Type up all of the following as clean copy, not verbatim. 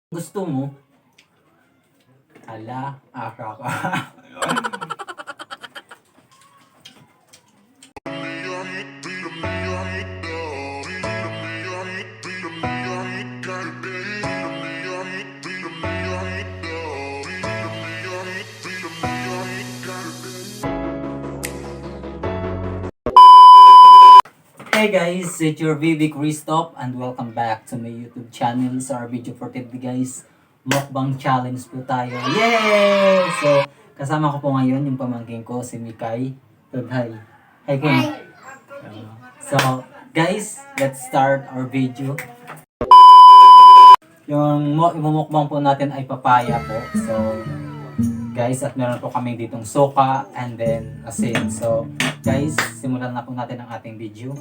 Gusto mo? Hala, aka ka. Hey guys, it's your VV Christoph and welcome back to my YouTube channel. Sa our video for today guys, Mukbang challenge po tayo. Yay! So, kasama ko po ngayon yung pamangkin ko, si Mikay. Hi. Hi ko. So, guys, let's start our video. Yung imumukbang po natin ay papaya po. So, guys, at meron po kami ditong soka and then asin. So, guys, simulan na po natin ang ating video.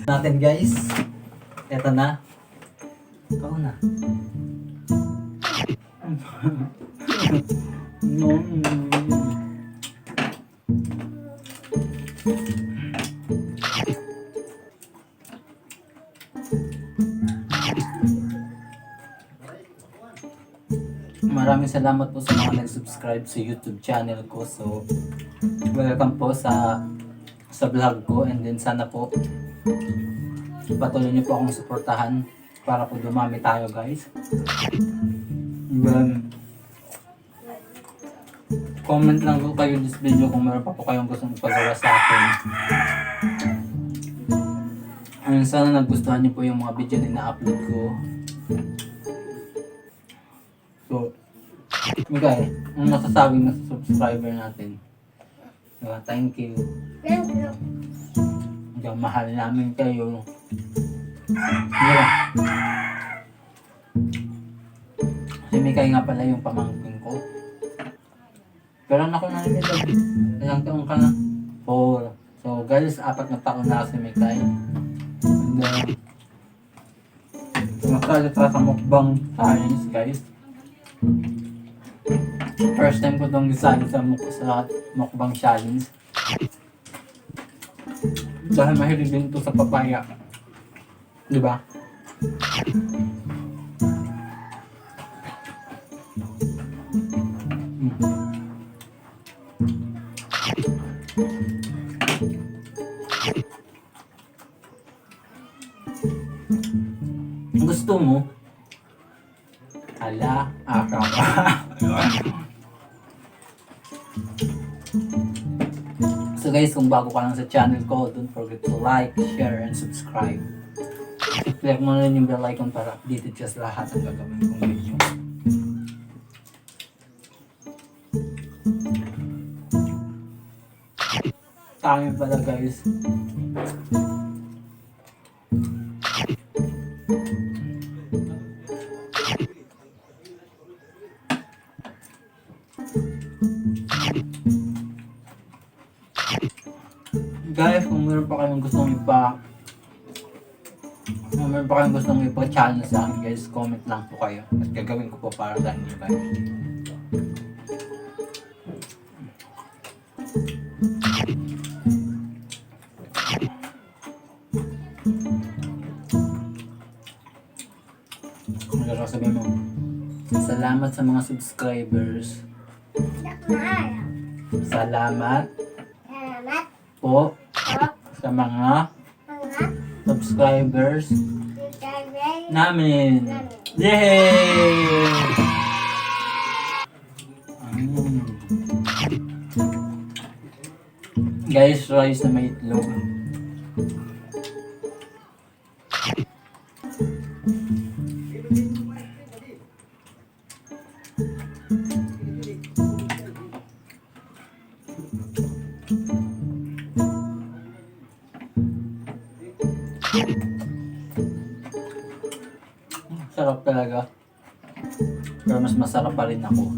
Natin guys, eto na. Ikaw na. Maraming salamat po sa mga nag-subscribe sa YouTube channel ko. So, welcome po sa vlog ko, and then sana po patuloy niyo po akong suportahan para po dumami tayo guys. Then, comment lang po kayo this video kung meron pa po kayong gustong ipagawa sa akin. And sana nagustuhan niyo po yung mga video na ina-upload ko. So, Mikay, ang masasabi na sa subscriber natin? Diba? Thank you. Thank you. Diba, mahal namin kayo. Diba? Si Mikay nga pala yung pamangkin ko. Pero ako na rin ito. Ilang taong ka na? 4. So guys, 4 na taon na si Mikay. And then, sumasali pa sa mukbang challenge guys. First time ko itong isali sa mukbang challenge. Dahil mahilig din ito sa papaya. Diba? Gusto mo? Hala, aka ka. So guys, kung bago ka lang sa channel ko, don't forget to like, share, and subscribe. Click mo na rin yung bell icon para updated ka sa lahat ng gagawin kong video. Tangin pala guys. Guys, kung meron pa kayong gustong ipa-channel sa akin guys, comment lang po kayo at gagawin ko po para sa inyo guys. Ano sabihin mo? Salamat sa mga subscribers. Salamat po sa mga subscribers namin. Yay! Guys, rice na may itlog. Sarap talaga. Pero mas masarap pa rin ako.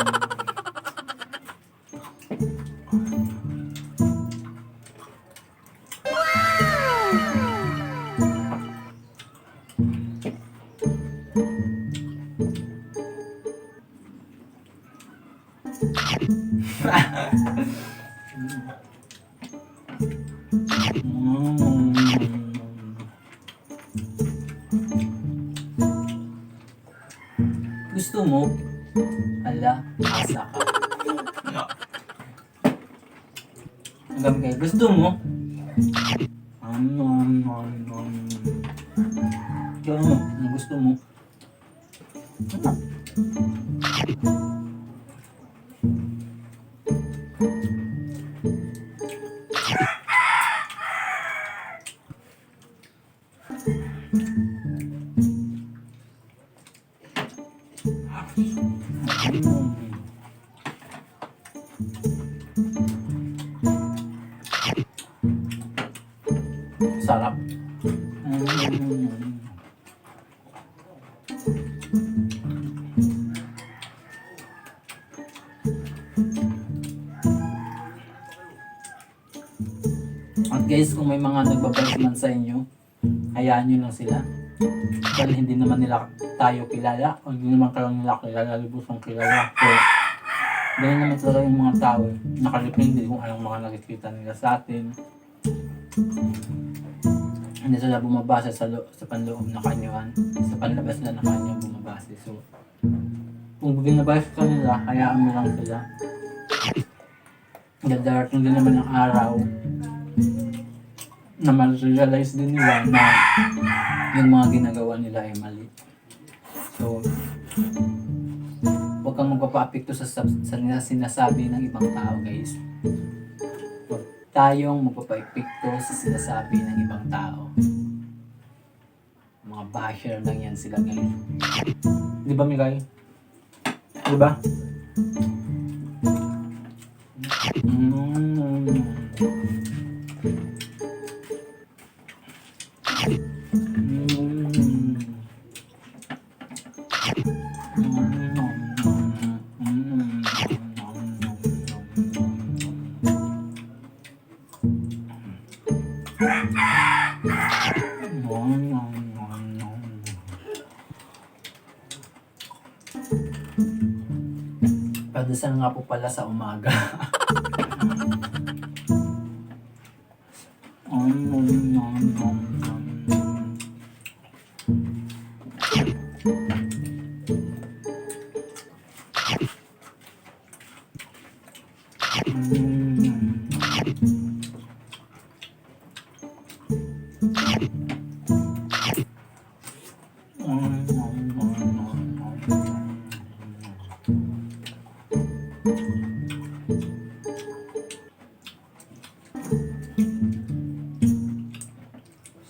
Mm. Gusto mo? Hala, asa ka. Hanggang kayo, gusto mo? Ikaw ano? Ang gusto mo? Ano? Sarap. At guys, kung may mga nagbabalik man sa inyo, hayaan nyo lang sila. Dahil hindi naman nila tayo kilala, o hindi naman kayo nila kilala, lubusang kilala. So, ganyan naman talaga yung mga tao. Nakalipindi kung anong mga nakikita nila sa atin. Hindi sila bumabase sa panloob na kanyuan, sa panlabas na kanyang bumabase. So, kung binabase ka nila, hayaan mo lang sila. Darating din naman ang araw na ma-realize din nila na yung mga ginagawa nila ay mali. So, huwag kang magpapa-apekto sa sinasabi ng ibang tao, guys. Huwag tayong magpapa-apekto sa sinasabi ng ibang tao. Mga basher lang yan sila, guys. Di ba, Mikay? Di ba? Padasal nga po pala sa umaga.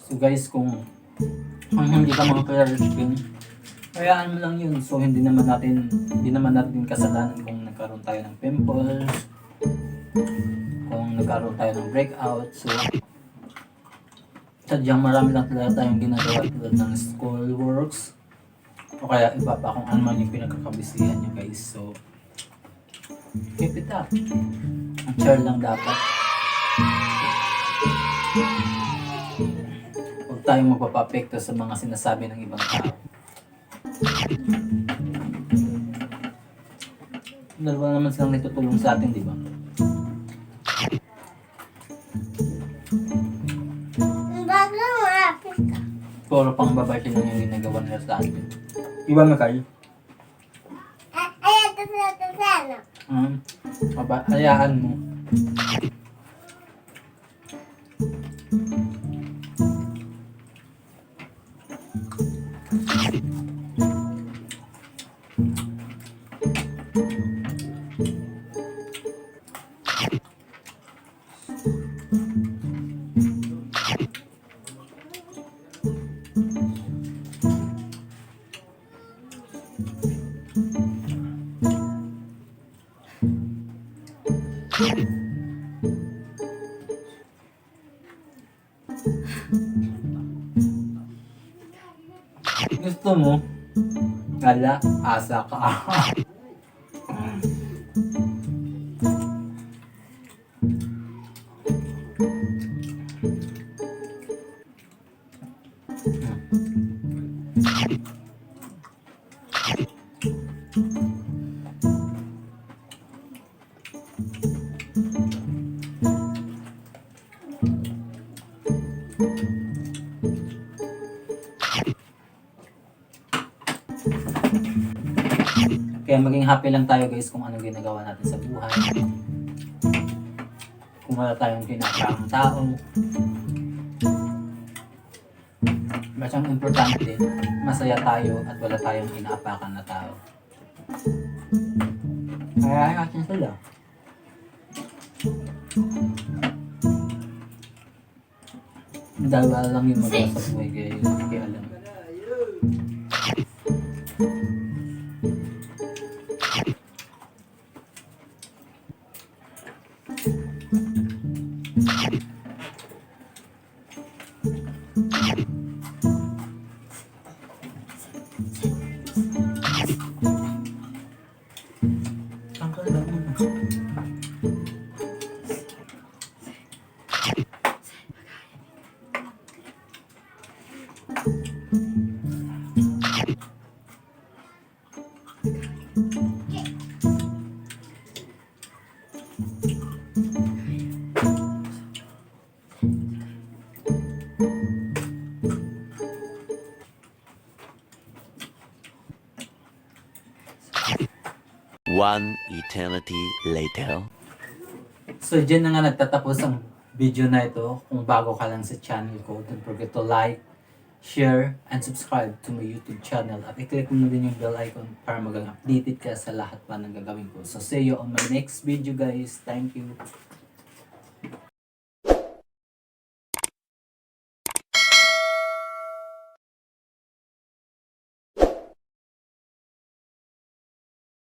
So guys, kung hindi ka mga clear skin, hayaan mo lang yun. So hindi naman natin kasalanan kung nagkaroon tayo ng pimples, kung nagkaroon tayo ng breakout. So sadyang marami lang talaga tayong ginagawa tulad ng school works o kaya iba pa kung ano man yung pinagkakabisihan nyo, guys. So keep it up. Ang chill lang dapat. Huwag tayong magpapapekto sa mga sinasabi ng ibang tao. Dalawa naman silang natutulong sa atin, di ba? Puro pang babae lang yung ginagawa nila sa atin. Iba na kayo? Hayaan mo. Gusto mo? Kala, asa ka. Kaya maging happy lang tayo guys kung anong ginagawa natin sa buhay. Kung wala tayong kinakang tao. Basta ang importante, masaya tayo at wala tayong inaapakan na tao. Kaya natin sila. Dahil wala lang yung magawa sa buhay kaya yun nakikialam. One eternity later. So dyan na nga nagtatapos ang video na ito. Kung bago ka lang sa channel ko, don't forget to like, share, and subscribe to my YouTube channel. At i-click mo na din yung bell icon para maging updated ka sa lahat pa ng gagawin ko. So see you on my next video guys. Thank you.